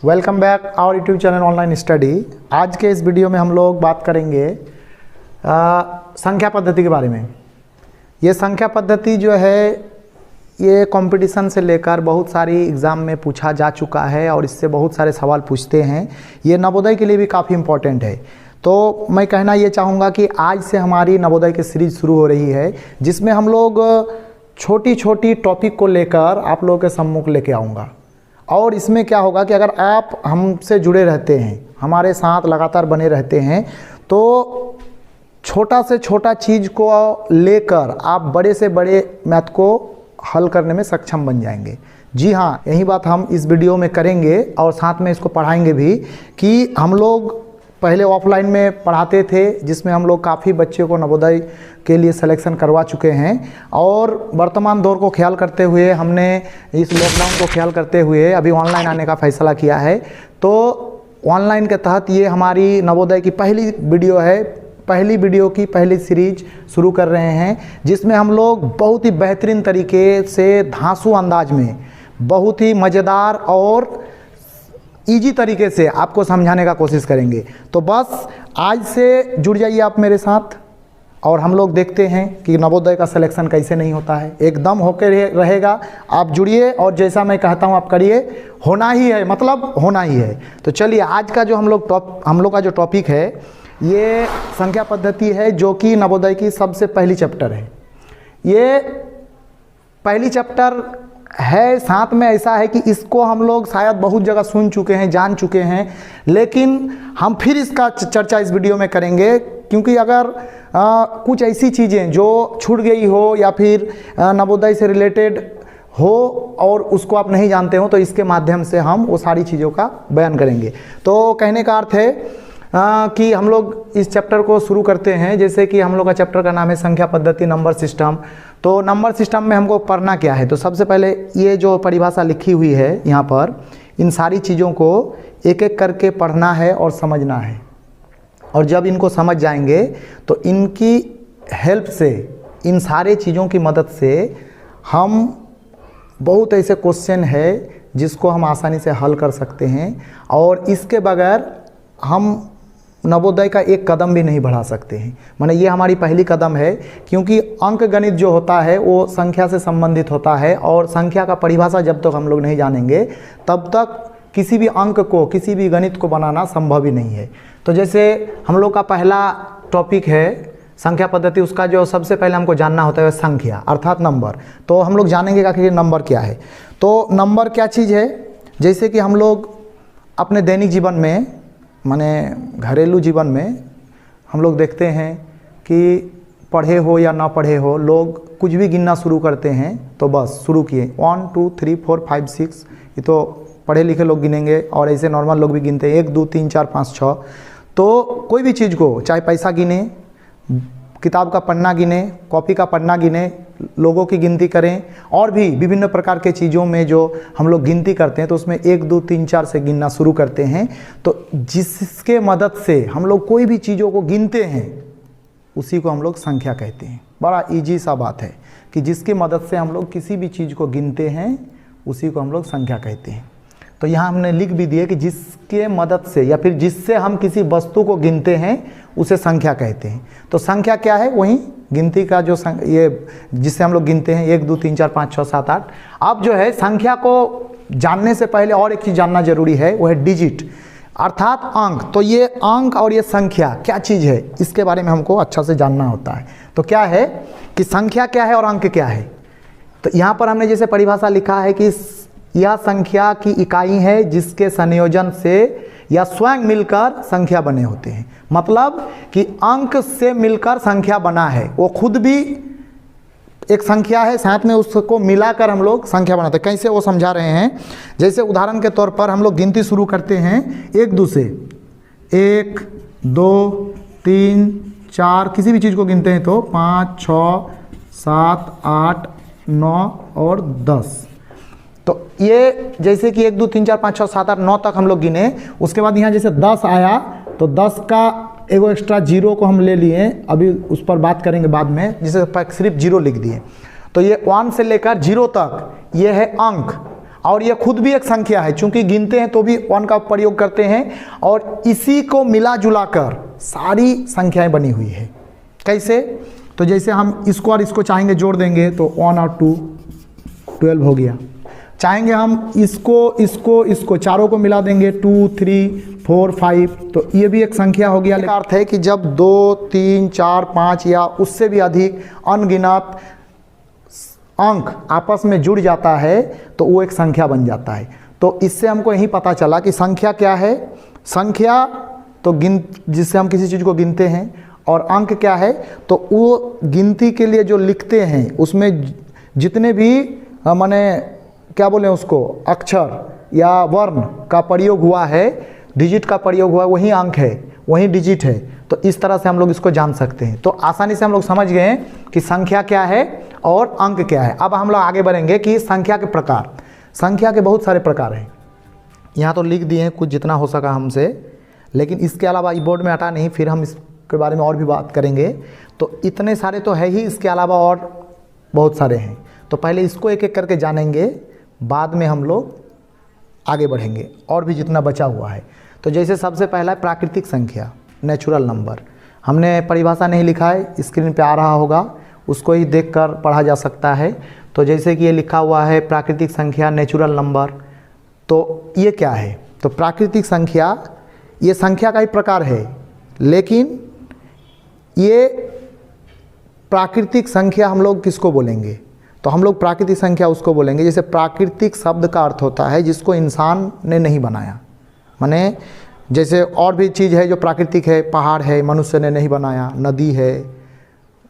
Welcome back our YouTube channel online study. आज के इस वीडियो में हम लोग बात करेंगे संख्या पद्धति के बारे में। ये संख्या पद्धति जो है ये कंपटीशन से लेकर बहुत सारी एग्ज़ाम में पूछा जा चुका है और इससे बहुत सारे सवाल पूछते हैं। ये नवोदय के लिए भी काफ़ी इम्पोर्टेंट है। तो मैं कहना ये चाहूँगा कि आज से हमारी नवोदय की सीरीज शुरू हो रही है, जिसमें हम लोग छोटी छोटी टॉपिक को लेकर आप लोगों के सम्मुख लेके आऊँगा। और इसमें क्या होगा कि अगर आप हमसे जुड़े रहते हैं, हमारे साथ लगातार बने रहते हैं, तो छोटा से छोटा चीज़ को लेकर आप बड़े से बड़े मैथ को हल करने में सक्षम बन जाएंगे। जी हाँ, यही बात हम इस वीडियो में करेंगे और साथ में इसको पढ़ाएंगे भी कि हम लोग पहले ऑफलाइन में पढ़ाते थे, जिसमें हम लोग काफ़ी बच्चे को नवोदय के लिए सिलेक्शन करवा चुके हैं। और वर्तमान दौर को ख्याल करते हुए हमने इस लॉकडाउन को ख्याल करते हुए अभी ऑनलाइन आने का फैसला किया है। तो ऑनलाइन के तहत ये हमारी नवोदय की पहली वीडियो है, पहली वीडियो की पहली सीरीज शुरू कर रहे हैं, जिसमें हम लोग बहुत ही बेहतरीन तरीके से धांसू अंदाज में बहुत ही मज़ेदार और इजी तरीके से आपको समझाने का कोशिश करेंगे। तो बस आज से जुड़ जाइए आप मेरे साथ और हम लोग देखते हैं कि नवोदय का सिलेक्शन कैसे नहीं होता है। एकदम होकर रहेगा, आप जुड़िए और जैसा मैं कहता हूँ आप करिए। होना ही है, मतलब होना ही है। तो चलिए, आज का जो हम लोग का जो टॉपिक है ये संख्या पद्धति है, जो कि नवोदय की सबसे पहली चैप्टर है। ये पहली चैप्टर है, साथ में ऐसा है कि इसको हम लोग शायद बहुत जगह सुन चुके हैं, जान चुके हैं, लेकिन हम फिर इसका चर्चा इस वीडियो में करेंगे। क्योंकि अगर कुछ ऐसी चीज़ें जो छूट गई हो या फिर नवोदय से रिलेटेड हो और उसको आप नहीं जानते हो, तो इसके माध्यम से हम वो सारी चीज़ों का बयान करेंगे। तो कहने का अर्थ है कि हम लोग इस चैप्टर को शुरू करते हैं। जैसे कि हम लोग का चैप्टर का नाम है संख्या पद्धति, नंबर सिस्टम। तो नंबर सिस्टम में हमको पढ़ना क्या है, तो सबसे पहले ये जो परिभाषा लिखी हुई है यहाँ पर, इन सारी चीज़ों को एक एक करके पढ़ना है और समझना है। और जब इनको समझ जाएंगे तो इनकी हेल्प से, इन सारे चीज़ों की मदद से हम बहुत ऐसे क्वेश्चन है जिसको हम आसानी से हल कर सकते हैं। और इसके बगैर हम नवोदय का एक कदम भी नहीं बढ़ा सकते हैं। माने ये हमारी पहली कदम है, क्योंकि अंक गणित जो होता है वो संख्या से संबंधित होता है और संख्या का परिभाषा जब तक हम लोग नहीं जानेंगे तब तक किसी भी अंक को, किसी भी गणित को बनाना संभव ही नहीं है। तो जैसे हम लोग का पहला टॉपिक है संख्या पद्धति, उसका जो सबसे पहले हमको जानना होता है संख्या अर्थात नंबर। तो हम लोग जानेंगे कि नंबर क्या है। तो नंबर क्या चीज़ है, जैसे कि हम लोग अपने दैनिक जीवन में, माने घरेलू जीवन में हम लोग देखते हैं कि पढ़े हो या ना पढ़े हो, लोग कुछ भी गिनना शुरू करते हैं तो बस शुरू किए 1 2 3 4 5 6। ये तो पढ़े लिखे लोग गिनेंगे और ऐसे नॉर्मल लोग भी गिनते हैं 1 2 3 4 5 6। तो कोई भी चीज़ को, चाहे पैसा गिने, किताब का पन्ना गिने, कॉपी का पन्ना गिने, लोगों की गिनती करें, और भी विभिन्न प्रकार के चीज़ों में जो हम लोग गिनती करते हैं तो उसमें 1 2 3 4 से गिनना शुरू करते हैं। तो जिसके मदद से हम लोग कोई भी चीज़ों को गिनते हैं उसी को हम लोग संख्या कहते हैं। बड़ा इजी सा बात है कि जिसकी मदद से हम लोग किसी भी चीज़ को गिनते हैं उसी को हम लोग संख्या कहते हैं। तो यहाँ हमने लिख भी दिए कि जिसके मदद से या फिर जिससे हम किसी वस्तु को गिनते हैं उसे संख्या कहते हैं। तो संख्या क्या है, वही गिनती का जो ये जिससे हम लोग गिनते हैं 1 2 3 4 5 6 7 8। अब जो है संख्या को जानने से पहले और एक चीज़ जानना जरूरी है, वो है डिजिट अर्थात अंक। तो ये अंक और ये संख्या क्या चीज़ है, इसके बारे में हमको अच्छा से जानना होता है। तो क्या है कि संख्या क्या है और अंक क्या है। तो यहाँ पर हमने जैसे परिभाषा लिखा है कि यह संख्या की इकाई है जिसके संयोजन से या स्वयं मिलकर संख्या बने होते हैं। मतलब कि अंक से मिलकर संख्या बना है, वो खुद भी एक संख्या है, साथ में उसको मिलाकर हम लोग संख्या बनाते हैं। कैसे वो समझा रहे हैं, जैसे उदाहरण के तौर पर हम लोग गिनती शुरू करते हैं 1 2 से, 1 2 3 4, किसी भी चीज़ को गिनते हैं तो 5 6 7 8 9 और 10। तो ये जैसे कि 1 2 3 4 5 6 7 8 9 तक हम लोग गिने। उसके बाद यहाँ जैसे 10 आया तो 10 का एगो एक्स्ट्रा जीरो को हम ले लिए, अभी उस पर बात करेंगे बाद में, जिसे सिर्फ जीरो लिख दिए। तो ये 1 से लेकर 0 तक ये है अंक। और ये खुद भी एक संख्या है, चूंकि गिनते हैं तो भी 1 का प्रयोग करते हैं, और इसी को मिला जुला कर सारी संख्याएं बनी हुई है। कैसे? तो जैसे हम इसको और इसको चाहेंगे जोड़ देंगे तो 1 और 2 12 हो गया। चाहेंगे हम इसको चारों को मिला देंगे 2 3 4 5, तो ये भी एक संख्या हो गया। इसका अर्थ है कि जब 2 3 4 5 या उससे भी अधिक अनगिनत अंक आपस में जुड़ जाता है तो वो एक संख्या बन जाता है। तो इससे हमको यही पता चला कि संख्या क्या है। संख्या तो जिससे हम किसी चीज़ को गिनते हैं, और अंक क्या है तो वो गिनती के लिए जो लिखते हैं उसमें जितने भी माने क्या बोले उसको अक्षर या वर्ण का प्रयोग हुआ है, डिजिट का प्रयोग हुआ है, वही अंक है, वही डिजिट है। तो इस तरह से हम लोग इसको जान सकते हैं। तो आसानी से हम लोग समझ गए कि संख्या क्या है और अंक क्या है। अब हम लोग आगे बढ़ेंगे कि संख्या के प्रकार। संख्या के बहुत सारे प्रकार हैं, यहाँ तो लिख दिए हैं कुछ जितना हो सका हमसे, लेकिन इसके अलावा ई बोर्ड में हटा नहीं, फिर हम इसके बारे में और भी बात करेंगे। तो इतने सारे तो है ही, इसके अलावा और बहुत सारे हैं। तो पहले इसको एक एक करके जानेंगे, बाद में हम लोग आगे बढ़ेंगे और भी जितना बचा हुआ है। तो जैसे सबसे पहला है प्राकृतिक संख्या, नेचुरल नंबर। हमने परिभाषा नहीं लिखा है, स्क्रीन पे आ रहा होगा, उसको ही देखकर पढ़ा जा सकता है। तो जैसे कि ये लिखा हुआ है प्राकृतिक संख्या नेचुरल नंबर, तो ये क्या है? तो प्राकृतिक संख्या ये संख्या का ही प्रकार है, लेकिन ये प्राकृतिक संख्या हम लोग किसको बोलेंगे? तो हम लोग प्राकृतिक संख्या उसको बोलेंगे, जैसे प्राकृतिक शब्द का अर्थ होता है जिसको इंसान ने नहीं बनाया। माने जैसे और भी चीज़ है जो प्राकृतिक है, पहाड़ है मनुष्य ने नहीं बनाया, नदी है,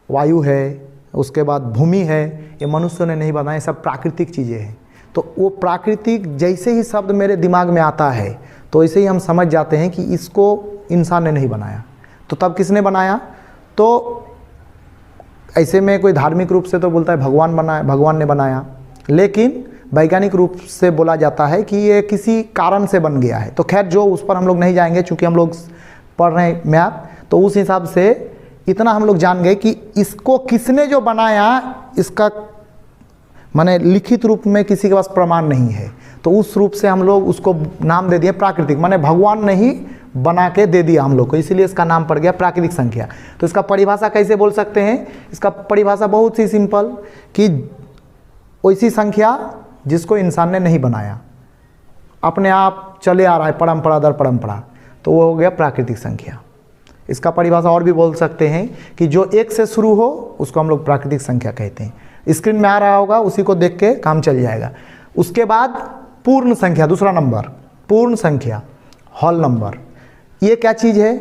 वायु है, उसके बाद भूमि है, ये मनुष्य ने नहीं बनाया, सब प्राकृतिक चीज़ें हैं। तो वो प्राकृतिक जैसे ही शब्द मेरे दिमाग में आता है तो ऐसे ही हम समझ जाते हैं कि इसको इंसान ने नहीं बनाया। तो तब किसने बनाया? तो ऐसे में कोई धार्मिक रूप से तो बोलता है भगवान ने बनाया, लेकिन वैज्ञानिक रूप से बोला जाता है कि ये किसी कारण से बन गया है। तो खैर जो उस पर हम लोग नहीं जाएंगे, चूँकि हम लोग पढ़ रहे हैं मैथ, तो उस हिसाब से इतना हम लोग जान गए कि इसको किसने जो बनाया इसका माने लिखित रूप में किसी के पास प्रमाण नहीं है। तो उस रूप से हम लोग उसको नाम दे दिए प्राकृतिक, माने भगवान ने ही बना के दे दिया हम लोग को, इसीलिए इसका नाम पड़ गया प्राकृतिक संख्या। तो इसका परिभाषा कैसे बोल सकते हैं? इसका परिभाषा बहुत ही सिंपल, कि वैसी संख्या जिसको इंसान ने नहीं बनाया, अपने आप चले आ रहा है परंपरा दर परंपरा, तो वो हो गया प्राकृतिक संख्या। इसका परिभाषा और भी बोल सकते हैं कि जो 1 से शुरू हो उसको हम लोग प्राकृतिक संख्या कहते हैं। स्क्रीन में आ रहा होगा, उसी को देख के काम चल जाएगा। उसके बाद पूर्ण संख्या, दूसरा नंबर पूर्ण संख्या, होल नंबर। ये क्या चीज़ है?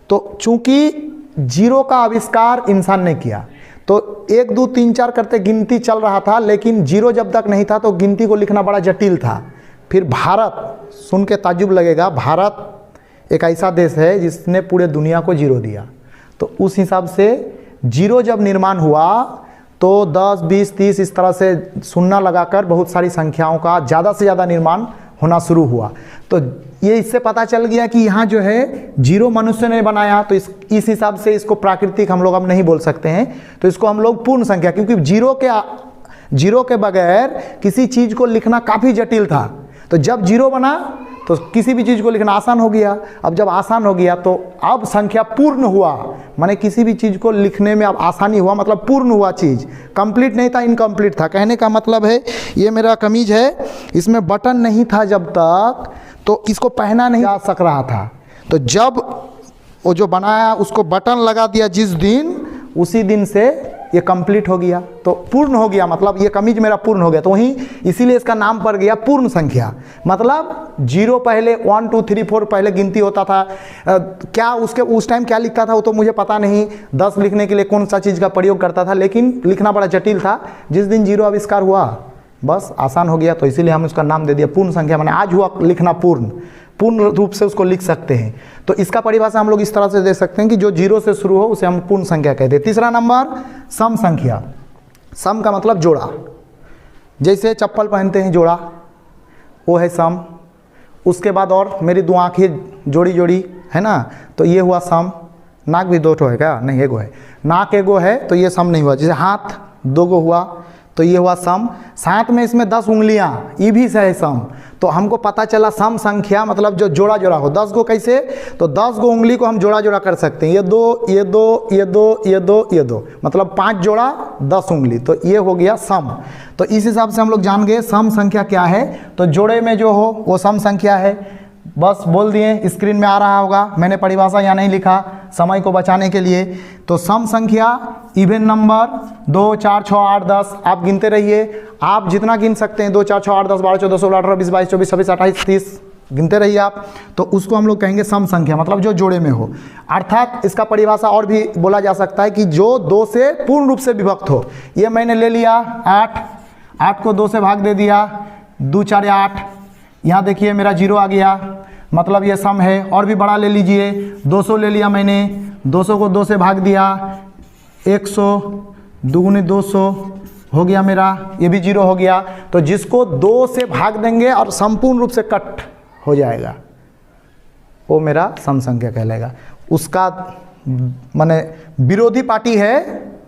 तो चूंकि जीरो का आविष्कार इंसान ने किया, तो 1 2 3 4 करते गिनती चल रहा था, लेकिन जीरो जब तक नहीं था तो गिनती को लिखना बड़ा जटिल था। फिर भारत, सुन के ताज्जुब लगेगा, भारत एक ऐसा देश है जिसने पूरे दुनिया को जीरो दिया। तो उस हिसाब से जीरो जब निर्माण हुआ तो 10 20 30 इस तरह से शून्य लगाकर बहुत सारी संख्याओं का ज़्यादा से ज़्यादा निर्माण होना शुरू हुआ। तो ये इससे पता चल गया कि यहाँ जो है जीरो मनुष्य ने बनाया, तो इस हिसाब से इसको प्राकृतिक हम लोग अब नहीं बोल सकते हैं। तो इसको हम लोग पूर्ण संख्या, क्योंकि जीरो के बगैर किसी चीज़ को लिखना काफ़ी जटिल था। तो जब जीरो बना तो किसी भी चीज़ को लिखना आसान हो गया। अब जब आसान हो गया तो अब संख्या पूर्ण हुआ, माने किसी भी चीज़ को लिखने में अब आसानी हुआ, मतलब पूर्ण हुआ चीज़। कंप्लीट नहीं था, इनकम्प्लीट था। कहने का मतलब है, ये मेरा कमीज है, इसमें बटन नहीं था जब तक, तो इसको पहना नहीं जा सक रहा था। तो जब वो जो बनाया उसको बटन लगा दिया जिस दिन, उसी दिन से ये कंप्लीट हो गया, तो पूर्ण हो गया, मतलब ये कमीज मेरा पूर्ण हो गया। तो वहीं इसीलिए इसका नाम पड़ गया पूर्ण संख्या। मतलब जीरो पहले 1 2 3 4 पहले गिनती होता था। क्या उसके उस टाइम क्या लिखता था वो तो मुझे पता नहीं, 10 लिखने के लिए कौन सा चीज़ का प्रयोग करता था, लेकिन लिखना बड़ा जटिल था। जिस दिन जीरो आविष्कार हुआ बस आसान हो गया, तो इसीलिए हम उसका नाम दे दिया पूर्ण संख्या। माने आज हुआ लिखना पूर्ण रूप से उसको लिख सकते हैं। तो इसका परिभाषा हम लोग इस तरह से दे सकते हैं कि जो जीरो से शुरू हो उसे हम पूर्ण संख्या कहते हैं। तीसरा नंबर सम संख्या। सम का मतलब जोड़ा, जैसे चप्पल पहनते हैं जोड़ा, वो है सम। उसके बाद और मेरी 2 आँखें जोड़ी जोड़ी है ना, तो ये हुआ सम। नाक भी 2 ठो है क्या? नहीं, एगो है। नाक एगो है तो ये सम नहीं हुआ। जैसे हाथ 2 गो हुआ तो ये हुआ सम। साथ में इसमें 10 उंगलियां, ये भी है सम। तो हमको पता चला सम संख्या मतलब जो जोड़ा जोड़ा हो। 10 को कैसे, तो 10 गो उंगली को हम जोड़ा जोड़ा कर सकते हैं। ये 2, ये 2, ये 2, ये 2, ये 2, मतलब 5 जोड़ा 10 उंगली, तो ये हो गया सम। तो इस हिसाब से हम लोग जान गए सम संख्या क्या है। तो जोड़े में जो हो वो सम संख्या है। बस बोल दिए, स्क्रीन में आ रहा होगा, मैंने परिभाषा यहाँ नहीं लिखा समय को बचाने के लिए। तो सम संख्या इवन नंबर 2, 4, 6, 8, 10 आप गिनते रहिए। आप जितना गिन सकते हैं 2, 4, 6, 8, 10, 12, 14, 16, 18, 20, 22, 24, 26, 28, 30 गिनते रहिए आप। तो उसको हम लोग कहेंगे सम संख्या, मतलब जो जोड़े में हो। अर्थात इसका परिभाषा और भी बोला जा सकता है कि जो 2 से पूर्ण रूप से विभक्त हो। ये मैंने ले लिया 8 को 2 से भाग दे दिया, 2, 4, 8, यहाँ देखिए मेरा 0 आ गया, मतलब ये सम है। और भी बड़ा ले लीजिए, 200 ले लिया मैंने, 200 को 2 से भाग दिया, 100, 2 गुने 200 हो गया मेरा, ये भी 0 हो गया। तो जिसको 2 से भाग देंगे और संपूर्ण रूप से कट हो जाएगा वो मेरा सम संख्या कहलाएगा। उसका माने विरोधी पार्टी है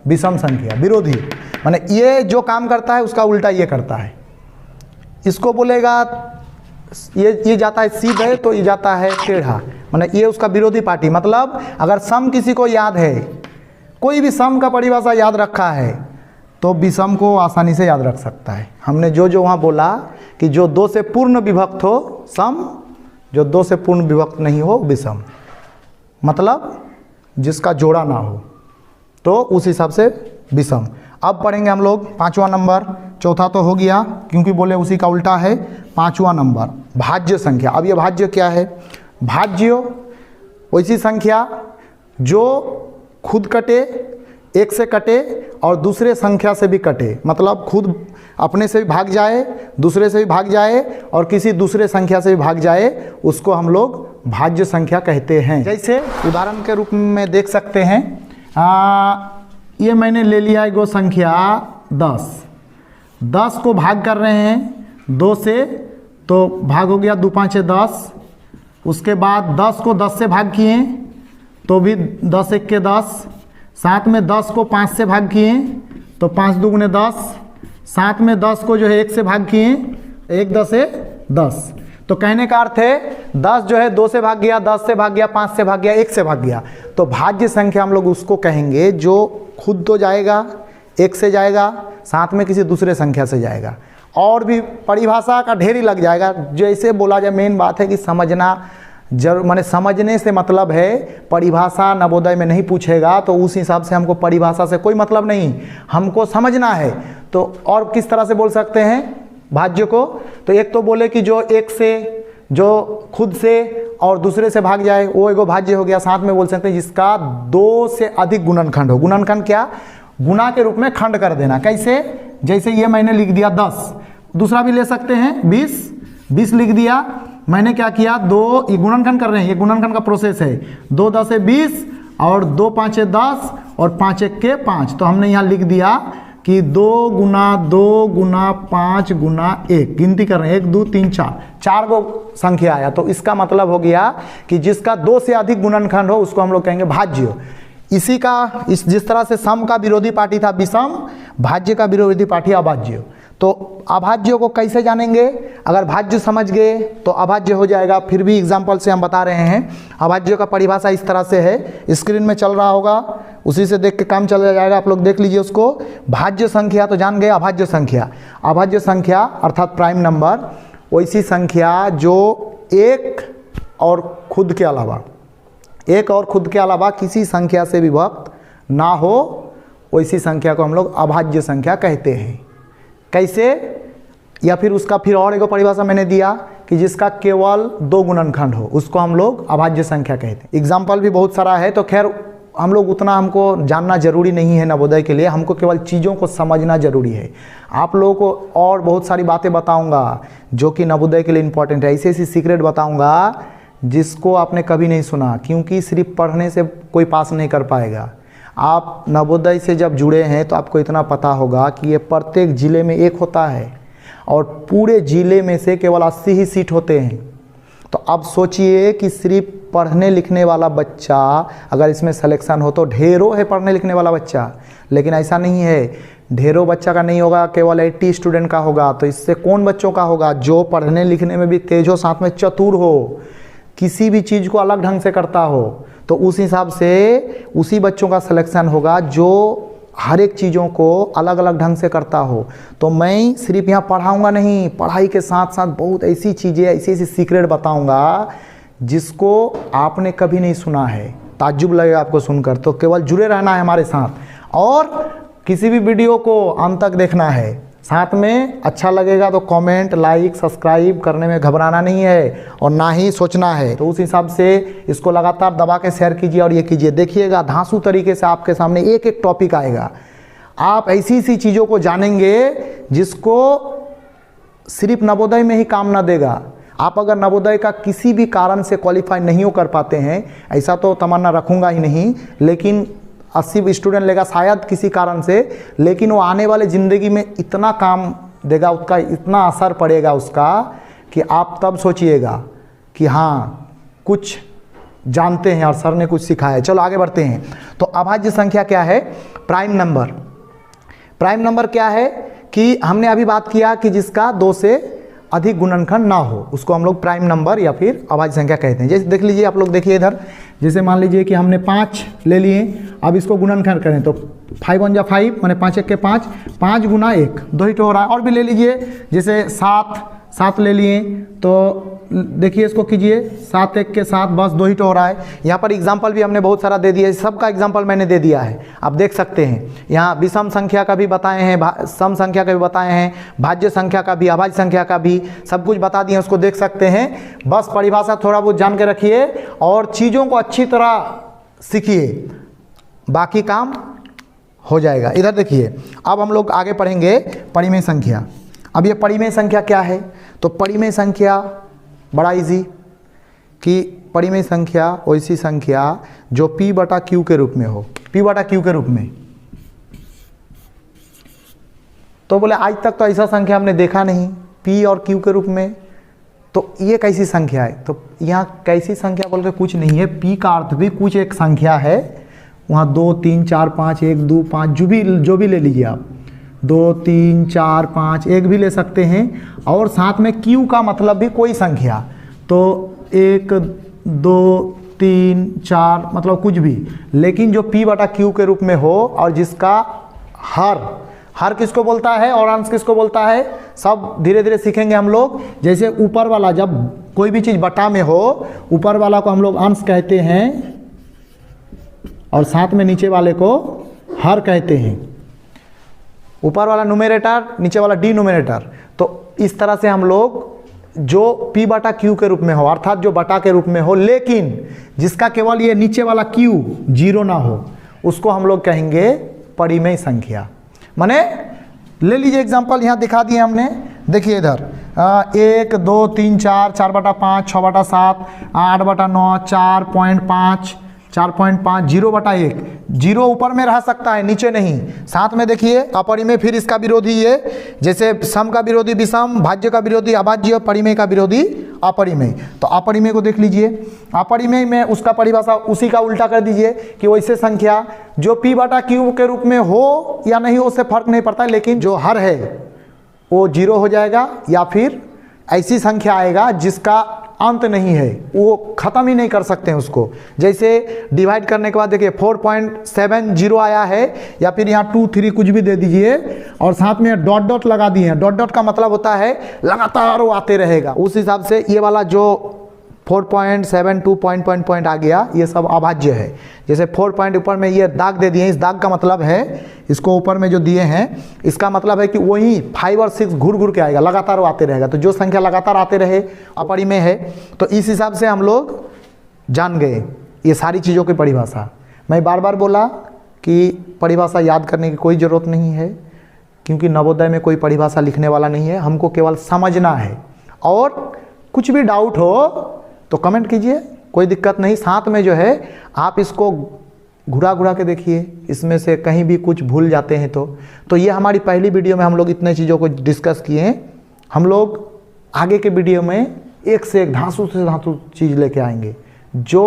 विषम संख्या। विरोधी माने ये जो काम करता है उसका उल्टा ये करता है। इसको बोलेगा ये जाता है सीधे तो ये जाता है टेढ़ा, माने ये उसका विरोधी पार्टी। मतलब अगर सम किसी को याद है, कोई भी सम का परिभाषा याद रखा है तो विषम को आसानी से याद रख सकता है। हमने जो वहाँ बोला कि जो 2 से पूर्ण विभक्त हो सम, जो 2 से पूर्ण विभक्त नहीं हो विषम, मतलब जिसका जोड़ा ना हो, तो उस हिसाब से विषम। अब पढ़ेंगे हम लोग 5वां नंबर। चौथा तो हो गया क्योंकि बोले उसी का उल्टा है। 5वां नंबर भाज्य संख्या। अब ये भाज्य क्या है? भाज्य वैसी संख्या जो खुद कटे, एक से कटे और दूसरे संख्या से भी कटे, मतलब खुद अपने से भी भाग जाए, दूसरे से भी भाग जाए और किसी दूसरे संख्या से भी भाग जाए, उसको हम लोग भाज्य संख्या कहते हैं। जैसे उदाहरण के रूप में देख सकते हैं, ये मैंने ले लिया एगो संख्या 10 को भाग कर रहे हैं 2 से, तो भाग हो गया 2 5 10। उसके बाद 10 को 10 से भाग किए तो भी 10 1 के 10। साथ में 10 को 5 से भाग किए तो 5 2 गुने 10। साथ में 10 को जो है 1 से भाग किए, 1 10 है 10। तो कहने का अर्थ है 10 जो है 2 से भाग गया, 10 से भाग गया, 5 से भाग गया, 1 से भाग गया। तो भाज्य संख्या हम लोग उसको कहेंगे जो खुद तो जाएगा, 1 से जाएगा, साथ में किसी दूसरे संख्या से जाएगा। और भी परिभाषा का ढेर ही लग जाएगा। जैसे बोला जाए, मेन बात है कि समझना जरूर, माने समझने से मतलब है। परिभाषा नवोदय में नहीं पूछेगा तो उस हिसाब से हमको परिभाषा से कोई मतलब नहीं, हमको समझना है। तो और किस तरह से बोल सकते हैं भाज्य को? तो एक तो बोले कि जो 1 से, जो खुद से और दूसरे से भाग जाए, वो एगो भाज्य हो गया। साथ में बोल सकते हैं जिसका 2 से अधिक गुणनखंड हो। गुणनखंड क्या? गुना के रूप में खंड कर देना। कैसे? जैसे ये मैंने लिख दिया 10, दूसरा भी ले सकते हैं 20 लिख दिया। मैंने क्या किया, 2, ये गुणनखंड कर रहे हैं, ये गुणनखंड का प्रोसेस है। 2 10 है 20 और 2 5 10 और 5 1 के 5। तो हमने यहाँ लिख दिया कि 2 गुना 2 गुना 5 गुना 1, गिनती कर रहे हैं 1 2 3 4 गो संख्या आया। तो इसका मतलब हो गया कि जिसका 2 से अधिक गुणनखंड हो उसको हम लोग कहेंगे भाज्य। इसी का जिस तरह से सम का विरोधी पार्टी था विषम, भाज्य का विरोधी पार्टी अभाज्य। तो अभाज्य को कैसे जानेंगे? अगर भाज्य समझ गए तो अभाज्य हो जाएगा। फिर भी एग्जाम्पल से हम बता रहे हैं। अभाज्य का परिभाषा इस तरह से है, स्क्रीन में चल रहा होगा, उसी से देख के काम चल जाएगा, आप लोग देख लीजिए उसको। भाज्य संख्या तो जान गए। अभाज्य संख्या, अभाज्य संख्या अर्थात प्राइम नंबर वैसी संख्या जो एक और खुद के अलावा किसी संख्या से विभक्त ना हो, वैसी संख्या को हम लोग अभाज्य संख्या कहते हैं। कैसे? या फिर उसका फिर और एक परिभाषा मैंने दिया कि जिसका केवल 2 गुणनखंड हो, उसको हम लोग अभाज्य संख्या कहते हैं। एग्जाम्पल भी बहुत सारा है, तो खैर हम लोग उतना हमको जानना जरूरी नहीं है नवोदय के लिए, हमको केवल चीज़ों को समझना जरूरी है। आप लोगों को और बहुत सारी बातें बताऊंगा जो कि नवोदय के लिए इंपॉर्टेंट है। ऐसी सीक्रेट बताऊंगा जिसको आपने कभी नहीं सुना, क्योंकि सिर्फ पढ़ने से कोई पास नहीं कर पाएगा। आप नवोदय से जब जुड़े हैं तो आपको इतना पता होगा कि ये प्रत्येक ज़िले में एक होता है और पूरे ज़िले में से केवल 80 ही सीट होते हैं। तो अब सोचिए कि सिर्फ पढ़ने लिखने वाला बच्चा अगर इसमें सिलेक्शन हो तो ढेरों है पढ़ने लिखने वाला बच्चा। लेकिन ऐसा नहीं है, ढेरों बच्चा का नहीं होगा, केवल 80 स्टूडेंट का होगा। तो इससे कौन बच्चों का होगा? जो पढ़ने लिखने में भी तेज हो, साथ में चतुर हो, किसी भी चीज़ को अलग ढंग से करता हो। तो उस हिसाब से उसी बच्चों का सिलेक्शन होगा जो हर एक चीज़ों को अलग अलग ढंग से करता हो। तो मैं सिर्फ यहाँ पढ़ाऊँगा नहीं, पढ़ाई के साथ साथ बहुत ऐसी चीज़ें, ऐसी ऐसी सीक्रेट बताऊँगा जिसको आपने कभी नहीं सुना है। ताज्जुब लगेगा आपको सुनकर। तो केवल जुड़े रहना है हमारे साथ और किसी भी वीडियो को अंत तक देखना है। साथ में अच्छा लगेगा तो कमेंट, लाइक, सब्सक्राइब करने में घबराना नहीं है और ना ही सोचना है। तो उस हिसाब से इसको लगातार दबा के शेयर कीजिए और ये कीजिए। देखिएगा धांसू तरीके से आपके सामने एक एक टॉपिक आएगा। आप ऐसी ऐसी चीज़ों को जानेंगे जिसको सिर्फ नवोदय में ही काम ना देगा। आप अगर नवोदय का किसी भी कारण से क्वालिफाई नहीं हो कर पाते हैं, ऐसा तो तमन्ना रखूँगा ही नहीं, लेकिन 80 स्टूडेंट लेगा शायद किसी कारण से, लेकिन वो आने वाले ज़िंदगी में इतना काम देगा, उसका इतना असर पड़ेगा उसका कि आप तब सोचिएगा कि हाँ कुछ जानते हैं और सर ने कुछ सिखाया है। चलो आगे बढ़ते हैं। तो अभाज्य संख्या क्या है? Prime number. प्राइम नंबर क्या है कि हमने अभी बात किया कि जिसका 2 से अधिक गुणनखंड ना हो, उसको हम लोग प्राइम नंबर या फिर अभाज्य संख्या कहते हैं। जैसे देख लीजिए, आप लोग देखिए इधर, जैसे मान लीजिए कि हमने 5 ले लिए, अब इसको गुणनखंड करें तो 5 1 जा 5 माने 5 1 के 5, 5 गुना 1 2 ही तो हो रहा है। और भी ले लीजिए, जैसे 7 ले लिए तो देखिए इसको कीजिए, 7 1 के 7 बस 2 ही तो हो रहा है। यहाँ पर एग्जाम्पल भी हमने बहुत सारा दे दिया है, सबका एग्जाम्पल मैंने दे दिया है, आप देख सकते हैं। यहाँ विषम संख्या का भी बताए हैं, सम संख्या का भी बताए हैं, भाज्य संख्या का भी, अभाज्य संख्या का भी, सब कुछ बता दिए, उसको देख सकते हैं। बस परिभाषा थोड़ा बहुत जान के रखिए और चीज़ों को अच्छी तरह सीखिए, बाकी काम हो जाएगा। इधर देखिए, अब हम लोग आगे पढ़ेंगे परिमेय संख्या। अब ये परिमेय संख्या क्या है? तो परिमेय संख्या बड़ा इजी कि परिमेय संख्या वैसी संख्या जो P बटा Q के रूप में हो। P बटा Q के रूप में, तो बोले आज तक तो ऐसा संख्या हमने देखा नहीं P और Q के रूप में, तो ये कैसी संख्या है? तो यहाँ कैसी संख्या बोल के कुछ नहीं है, P का अर्थ भी कुछ एक संख्या है। वहाँ 2 3 4 5 1 2 5 जो भी ले लीजिए आप, 2 3 4 5 1 भी ले सकते हैं। और साथ में Q का मतलब भी कोई संख्या, तो 1 2 3 4 मतलब कुछ भी, लेकिन जो P बटा Q के रूप में हो और जिसका हर किसको बोलता है और अंश किसको बोलता है, सब धीरे धीरे सीखेंगे हम लोग। जैसे ऊपर वाला, जब कोई भी चीज़ बटा में हो, ऊपर वाला को हम लोग अंश कहते हैं और साथ में नीचे वाले को हर कहते हैं। ऊपर वाला न्यूमरेटर, नीचे वाला डिनोमिनेटर। तो इस तरह से हम लोग जो P बटा Q के रूप में हो, अर्थात जो बटा के रूप में हो, लेकिन जिसका केवल ये नीचे वाला Q 0 ना हो, उसको हम लोग कहेंगे परिमेय संख्या। माने ले लीजिए एग्जांपल, यहाँ दिखा दिए हमने, देखिए इधर 1 2 3 4 4 बटा 5 6 बटा 7 8 बटा 9 4.5 4.5 0 बटा 1। 0 ऊपर में रह सकता है, नीचे नहीं। साथ में देखिए अपरिमेय, फिर इसका विरोधी ये, जैसे सम का विरोधी विषम, भाज्य का विरोधी अभाज्य, परिमेय का विरोधी अपरिमेय। तो अपरिमेय को देख लीजिए, अपरिमेय में उसका परिभाषा उसी का उल्टा कर दीजिए कि वैसे संख्या जो P बटा Q के रूप में हो या नहीं हो उससे फर्क नहीं पड़ता, लेकिन जो हर है वो 0 हो जाएगा, या फिर ऐसी संख्या आएगा जिसका अंत नहीं है, वो ख़त्म ही नहीं कर सकते हैं उसको। जैसे डिवाइड करने के बाद देखिए 4.70 आया है, या फिर यहाँ 2 3 कुछ भी दे दीजिए और साथ में डॉट डॉट लगा दिए हैं। डॉट डॉट का मतलब होता है लगातार वो आते रहेगा। उस हिसाब से ये वाला जो 4.72 पॉइंट आ गया, ये सब अभाज्य है। जैसे 4 पॉइंट ऊपर में ये दाग दे दिए, इस दाग का मतलब है, इसको ऊपर में जो दिए हैं इसका मतलब है कि वही 5 और 6 घूर घूर के आएगा, लगातार वो आते रहेगा। तो जो संख्या लगातार आते रहे अपरिमेय है। तो इस हिसाब से हम लोग जान गए ये सारी चीज़ों की परिभाषा। मैं बार बार बोला कि परिभाषा याद करने की कोई ज़रूरत नहीं है, क्योंकि नवोदय में कोई परिभाषा लिखने वाला नहीं है, हमको केवल समझना है। और कुछ भी डाउट हो तो कमेंट कीजिए, कोई दिक्कत नहीं। साथ में जो है आप इसको घुरा के देखिए, इसमें से कहीं भी कुछ भूल जाते हैं तो ये हमारी पहली वीडियो में हम लोग इतने चीज़ों को डिस्कस किए हैं। हम लोग आगे के वीडियो में एक से एक धांसू से धांसू चीज़ लेके आएंगे जो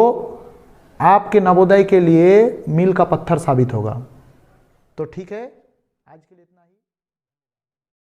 आपके नवोदय के लिए मील का पत्थर साबित होगा। तो ठीक है, आज के लिए